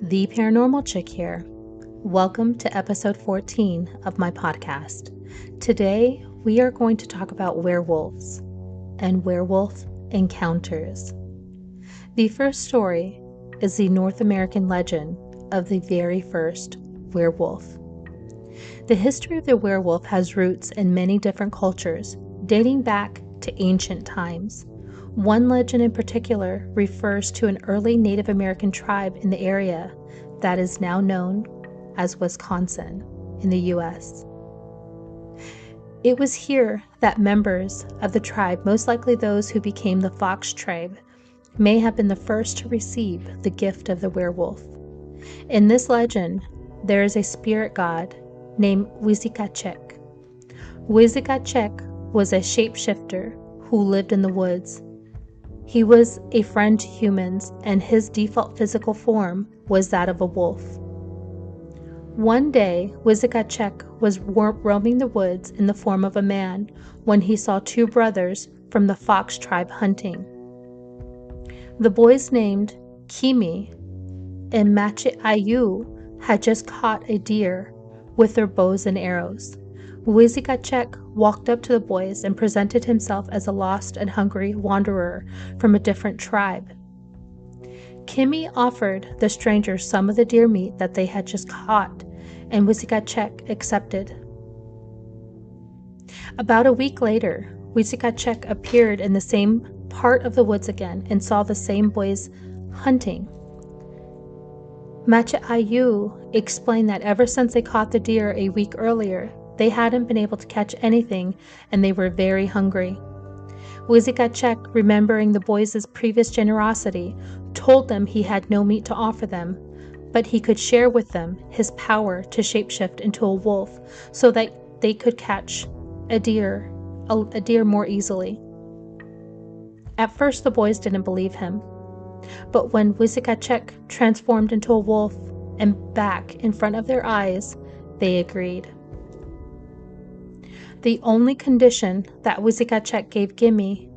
The Paranormal Chick here. Welcome to episode 14 of my podcast. Today, we are going to talk about werewolves and werewolf encounters. The first story is the North American legend of the very first werewolf. The history of the werewolf has roots in many different cultures, dating back to ancient times. One legend in particular refers to an early Native American tribe in the area that is now known as Wisconsin in the U.S. It was here that members of the tribe, most likely those who became the Fox tribe, may have been the first to receive the gift of the werewolf. In this legend, there is a spirit god named Wizikachek. Wizikachek was a shapeshifter who lived in the woods. He was a friend to humans, and his default physical form was that of a wolf. One day, Wizikachek was roaming the woods in the form of a man when he saw two brothers from the Fox tribe hunting. The boys named Kimi and Machiayu had just caught a deer with their bows and arrows. Wizikachek walked up to the boys and presented himself as a lost and hungry wanderer from a different tribe. Kimi offered the strangers some of the deer meat that they had just caught, and Wizikachek accepted. About a week later, Wizikachek appeared in the same part of the woods again and saw the same boys hunting. Machiayu explained that ever since they caught the deer a week earlier, they hadn't been able to catch anything, and they were very hungry. Wizikachek, remembering the boys' previous generosity, told them he had no meat to offer them, but he could share with them his power to shapeshift into a wolf so that they could catch a deer more easily. At first, the boys didn't believe him, but when Wizikachek transformed into a wolf and back in front of their eyes, they agreed. The only condition that Wizikachek gave Kimi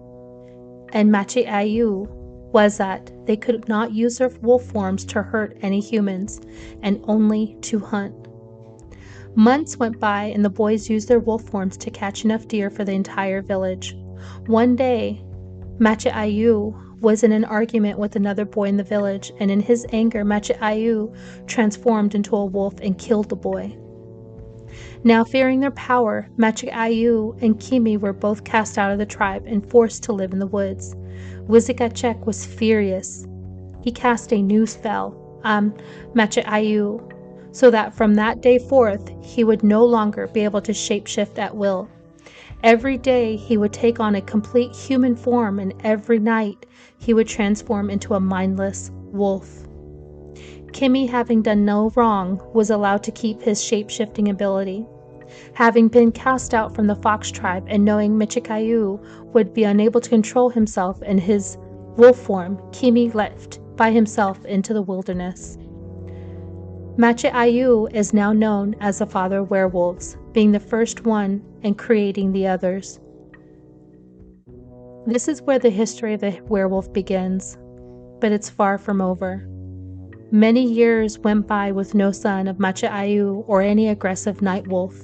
and Machiayu was that they could not use their wolf forms to hurt any humans and only to hunt. Months went by and the boys used their wolf forms to catch enough deer for the entire village. One day, Machiayu was in an argument with another boy in the village, and in his anger, Machiayu transformed into a wolf and killed the boy. Now, fearing their power, Machiayu and Kimi were both cast out of the tribe and forced to live in the woods. Wizikachek was furious. He cast a new spell on Machiayu so that from that day forth, he would no longer be able to shapeshift at will. Every day, he would take on a complete human form, and every night, he would transform into a mindless wolf. Kimi, having done no wrong, was allowed to keep his shape-shifting ability. Having been cast out from the Fox tribe and knowing Machiayu would be unable to control himself in his wolf form, Kimi left by himself into the wilderness. Machiayu is now known as the father of werewolves, being the first one and creating the others. This is where the history of the werewolf begins, but it's far from over. Many years went by with no sign of Machiayu or any aggressive night wolf.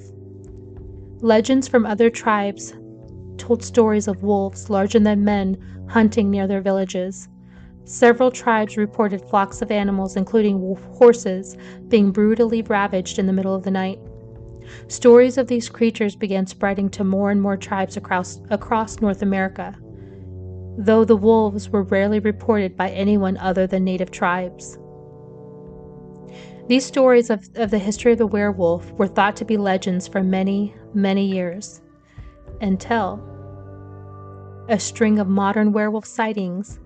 Legends from other tribes told stories of wolves larger than men hunting near their villages. Several tribes reported flocks of animals, including horses, being brutally ravaged in the middle of the night. Stories of these creatures began spreading to more and more tribes across North America, though the wolves were rarely reported by anyone other than native tribes. These stories of the history of the werewolf were thought to be legends for many, many years, until a string of modern werewolf sightings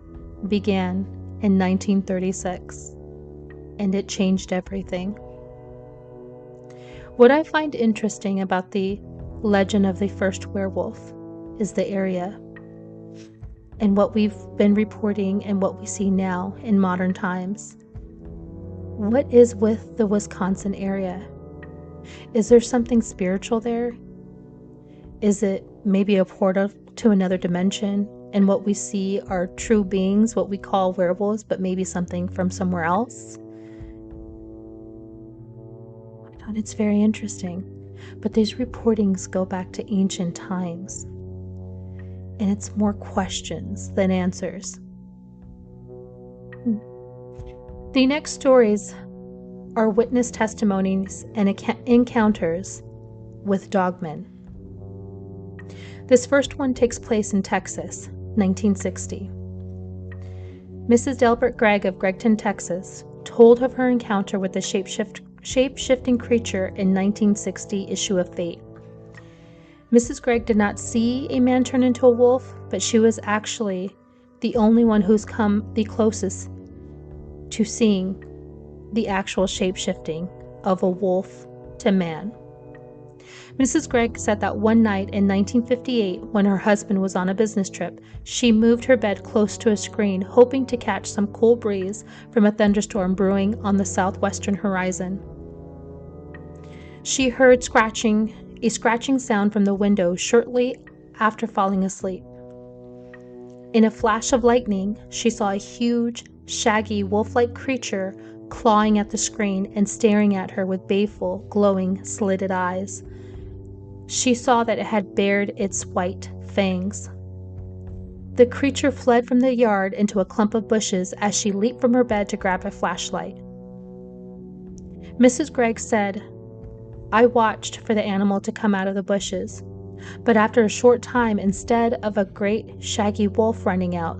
began in 1936, and it changed everything. What I find interesting about the legend of the first werewolf is the area, and what we've been reporting and what we see now in modern times. What is with the Wisconsin area? Is there something spiritual there? Is it maybe a portal to another dimension, and what we see are true beings, what we call werewolves, but maybe something from somewhere else? thought it's very interesting. But these reportings go back to ancient times. And it's more questions than answers. The next stories are witness testimonies and encounters with dogmen. This first one takes place in Texas, 1960. Mrs. Delbert Gregg of Gregton, Texas, told of her encounter with the shape-shifting creature in 1960 issue of Fate. Mrs. Gregg did not see a man turn into a wolf, but she was actually the only one who's come the closest to seeing the actual shape-shifting of a wolf to man. Mrs. Gregg said that one night in 1958, when her husband was on a business trip, she moved her bed close to a screen, hoping to catch some cool breeze from a thunderstorm brewing on the southwestern horizon. She heard a scratching sound from the window shortly after falling asleep. In a flash of lightning, she saw a huge, shaggy, wolf-like creature clawing at the screen and staring at her with baleful, glowing, slitted eyes. She saw that it had bared its white fangs. The creature fled from the yard into a clump of bushes as she leaped from her bed to grab a flashlight. Mrs. Gregg said, "I watched for the animal to come out of the bushes, but after a short time, instead of a great shaggy wolf running out,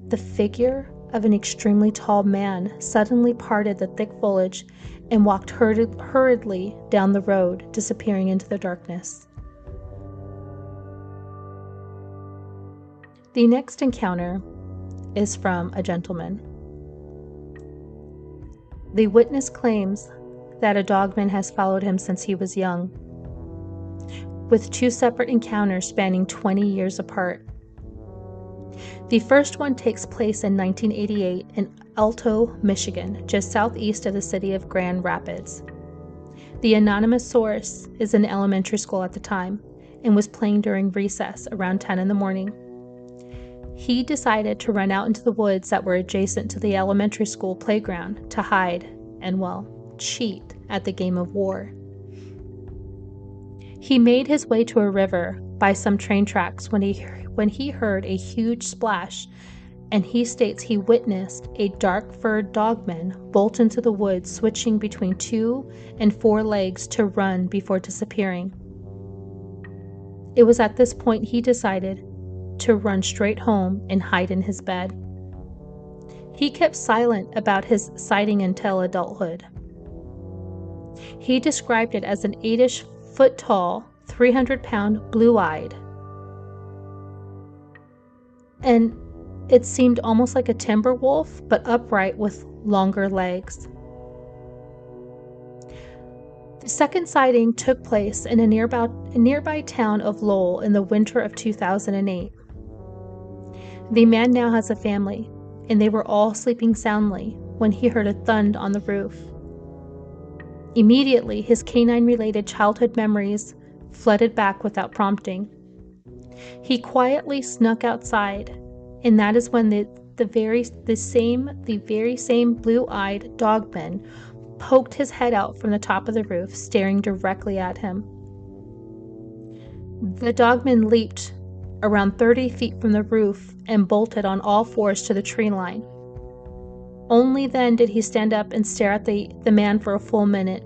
the figure of an extremely tall man suddenly parted the thick foliage and walked hurriedly down the road, disappearing into the darkness." The next encounter is from a gentleman. The witness claims that a dogman has followed him since he was young, with 2 separate encounters spanning 20 years apart. The first one takes place in 1988 in Alto, Michigan, just southeast of the city of Grand Rapids. The anonymous source is in elementary school at the time and was playing during recess around 10 in the morning. He decided to run out into the woods that were adjacent to the elementary school playground to hide and, well, cheat at the game of war. He made his way to a river by some train tracks when he heard a huge splash, and he states he witnessed a dark-furred dogman bolt into the woods, switching between 2 and 4 legs to run before disappearing. It was at this point he decided to run straight home and hide in his bed. He kept silent about his sighting until adulthood. He described it as an 8-ish foot tall, 300-pound, blue-eyed, and it seemed almost like a timber wolf, but upright with longer legs. The second sighting took place in a nearby town of Lowell in the winter of 2008. The man now has a family, and they were all sleeping soundly when he heard a thud on the roof. Immediately, his canine-related childhood memories flooded back without prompting. He quietly snuck outside, and that is when the very same blue-eyed dogman poked his head out from the top of the roof, staring directly at him. The dogman leaped around 30 feet from the roof and bolted on all 4s to the tree line. Only then did he stand up and stare at the man for a full minute.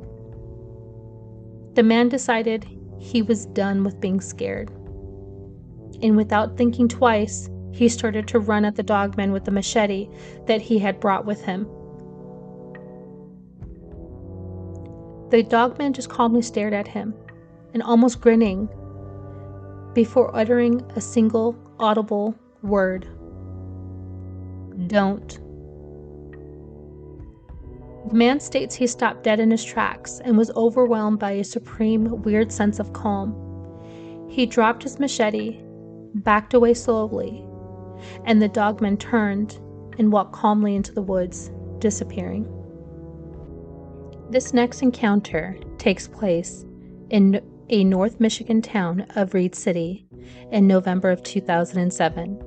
The man decided he was done with being scared, and without thinking twice, he started to run at the dogman with the machete that he had brought with him. The dogman just calmly stared at him, and almost grinning, before uttering a single audible word: "Don't." The man states he stopped dead in his tracks and was overwhelmed by a supreme, weird sense of calm. He dropped his machete, backed away slowly, and the dogman turned and walked calmly into the woods, disappearing. This next encounter takes place in a North Michigan town of Reed City in November of 2007.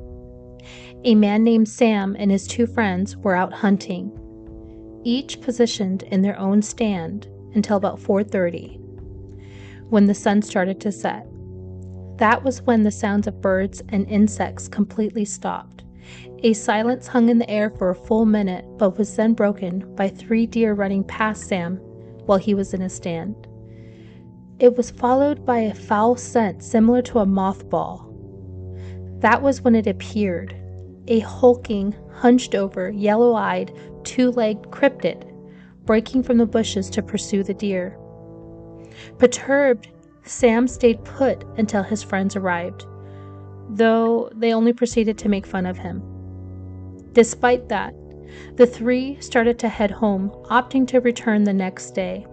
A man named Sam and his 2 friends were out hunting, each positioned in their own stand until about 4:30, when the sun started to set. That was when the sounds of birds and insects completely stopped. A silence hung in the air for a full minute, but was then broken by 3 deer running past Sam while he was in his stand. It was followed by a foul scent similar to a mothball. That was when it appeared, a hulking, hunched-over, yellow-eyed, 2-legged cryptid, breaking from the bushes to pursue the deer. Perturbed, Sam stayed put until his friends arrived, though they only proceeded to make fun of him. Despite that, the 3 started to head home, opting to return the next day.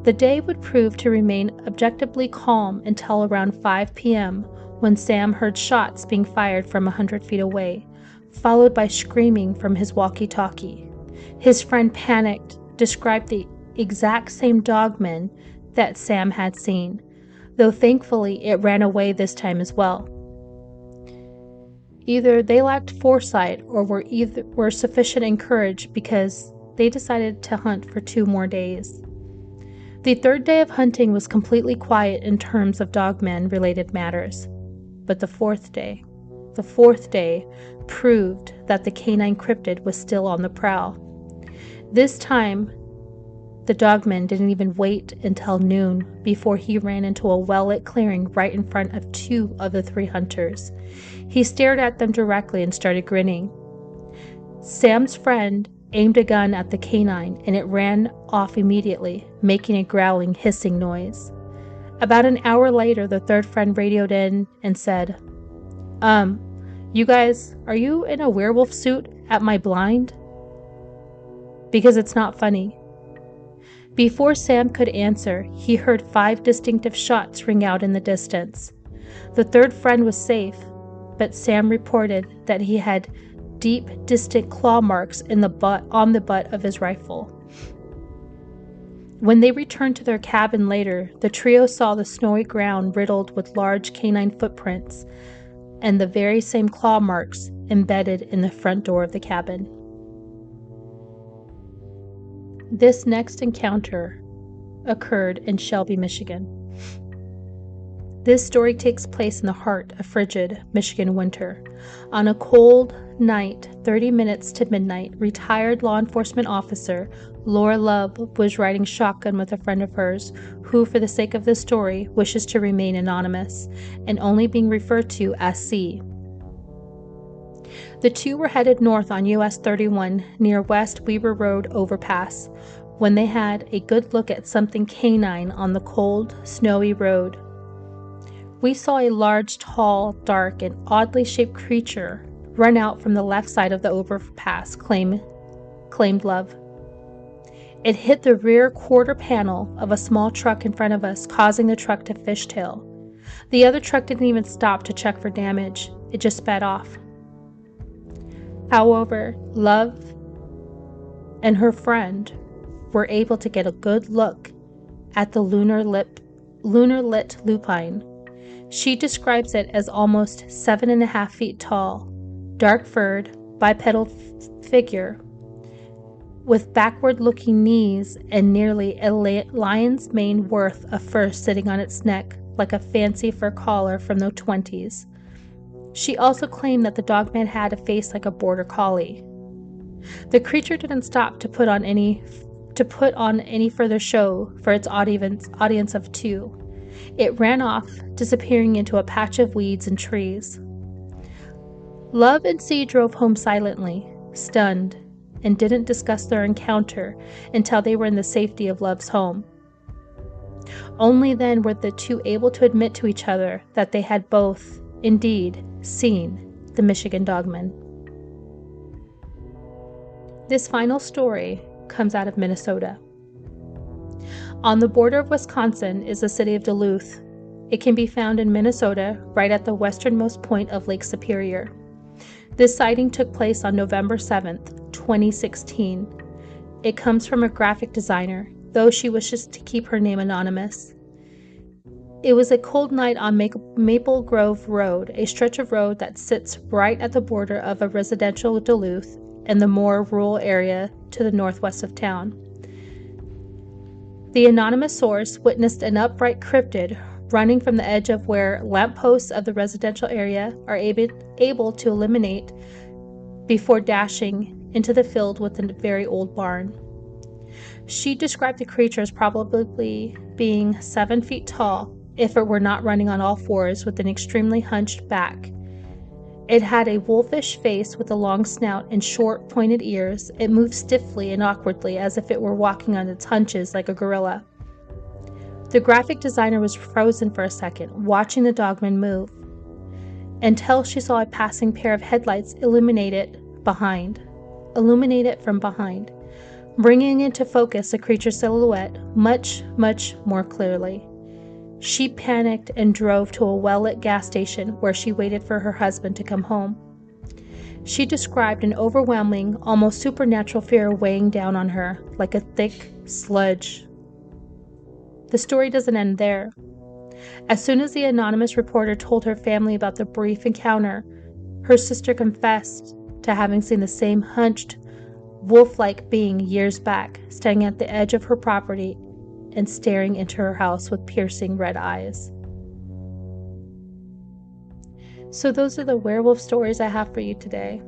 The day would prove to remain objectively calm until around 5 p.m. when Sam heard shots being fired from 100 feet away, followed by screaming from his walkie-talkie. His friend panicked, described the exact same dogman that Sam had seen, though thankfully it ran away this time as well. Either they lacked foresight or were sufficient in courage, because they decided to hunt for 2 more days. The 3rd day of hunting was completely quiet in terms of dogman-related matters, but the fourth day proved that the canine cryptid was still on the prowl. This time, the dogman didn't even wait until noon before he ran into a well-lit clearing right in front of 2 of the 3 hunters. He stared at them directly and started grinning. Sam's friend aimed a gun at the canine, and it ran off immediately, making a growling, hissing noise. About an hour later, the 3rd friend radioed in and said, you guys, are you in a werewolf suit at my blind? Because it's not funny. Before Sam could answer, he heard 5 distinctive shots ring out in the distance. The 3rd friend was safe, but Sam reported that he had deep, distant claw marks on the butt of his rifle. When they returned to their cabin later, the trio saw the snowy ground riddled with large canine footprints and the very same claw marks embedded in the front door of the cabin. This next encounter occurred in Shelby, Michigan. This story takes place in the heart of frigid Michigan winter. On a cold night, 30 minutes to midnight, retired law enforcement officer Laura Love was riding shotgun with a friend of hers, who, for the sake of this story, wishes to remain anonymous and only being referred to as C. The 2 were headed north on US 31 near West Weber Road overpass when they had a good look at something canine on the cold, snowy road. We saw a large, tall, dark, and oddly shaped creature run out from the left side of the overpass, claimed Love. It hit the rear quarter panel of a small truck in front of us, causing the truck to fishtail. The other truck didn't even stop to check for damage. It just sped off. However, Love and her friend were able to get a good look at the lunar lit lupine. She describes it as almost 7.5 feet tall, dark-furred, bipedal figure with backward-looking knees and nearly a lion's mane worth of fur sitting on its neck like a fancy fur collar from the 20s. She also claimed that the dogman had a face like a border collie. The creature didn't stop to put on any further show for its audience of 2. It ran off, disappearing into a patch of weeds and trees. Love and C drove home silently, stunned, and didn't discuss their encounter until they were in the safety of Love's home. Only then were the 2 able to admit to each other that they had both, indeed, seen the Michigan dogman. This final story comes out of Minnesota. On the border of Wisconsin is the city of Duluth. It can be found in Minnesota, right at the westernmost point of Lake Superior. This sighting took place on November 7th, 2016. It comes from a graphic designer, though she wishes to keep her name anonymous. It was a cold night on Maple Grove Road, a stretch of road that sits right at the border of a residential Duluth and the more rural area to the northwest of town. The anonymous source witnessed an upright cryptid running from the edge of where lampposts of the residential area are able to illuminate before dashing into the field with a very old barn. She described the creature as probably being 7 feet tall if it were not running on all fours with an extremely hunched back. It had a wolfish face with a long snout and short, pointed ears. It moved stiffly and awkwardly as if it were walking on its hunches like a gorilla. The graphic designer was frozen for a second, watching the dogman move, until she saw a passing pair of headlights illuminate it from behind, bringing into focus the creature's silhouette much, much more clearly. She panicked and drove to a well-lit gas station where she waited for her husband to come home. She described an overwhelming, almost supernatural fear weighing down on her like a thick sludge. The story doesn't end there. As soon as the anonymous reporter told her family about the brief encounter, her sister confessed to having seen the same hunched, wolf-like being years back, standing at the edge of her property and staring into her house with piercing red eyes. So those are the werewolf stories I have for you today.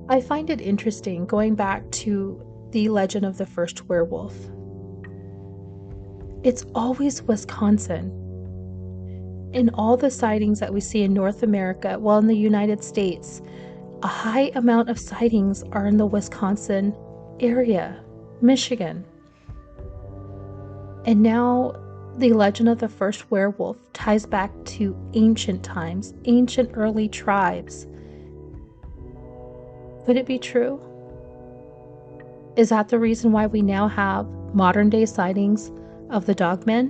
I find it interesting going back to the legend of the first werewolf. It's always Wisconsin. In all the sightings that we see in North America, well, in the United States, a high amount of sightings are in the Wisconsin area, Michigan. And now the legend of the first werewolf ties back to ancient times, ancient early tribes. Could it be true? Is that the reason why we now have modern day sightings of the dogmen?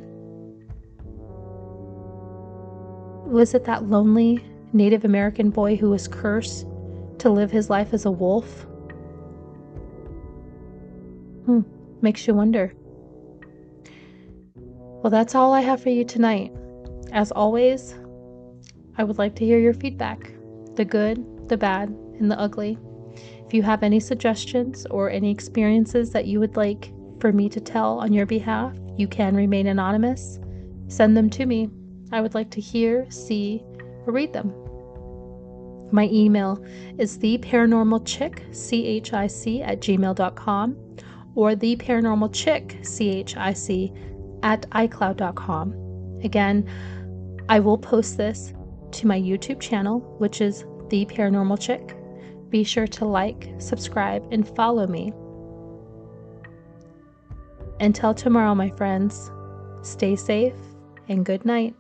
Was it that lonely Native American boy who was cursed to live his life as a wolf? Makes you wonder. Well, that's all I have for you tonight. As always, I would like to hear your feedback, the good, the bad, and the ugly. If you have any suggestions or any experiences that you would like for me to tell on your behalf, you can remain anonymous. Send them to me. I would like to hear, see, or read them. My email is theparanormalchick@gmail.com or theparanormalchick@icloud.com. Again, I will post this to my YouTube channel, which is The Paranormal Chick. Be sure to like, subscribe, and follow me. Until tomorrow, my friends, stay safe and good night.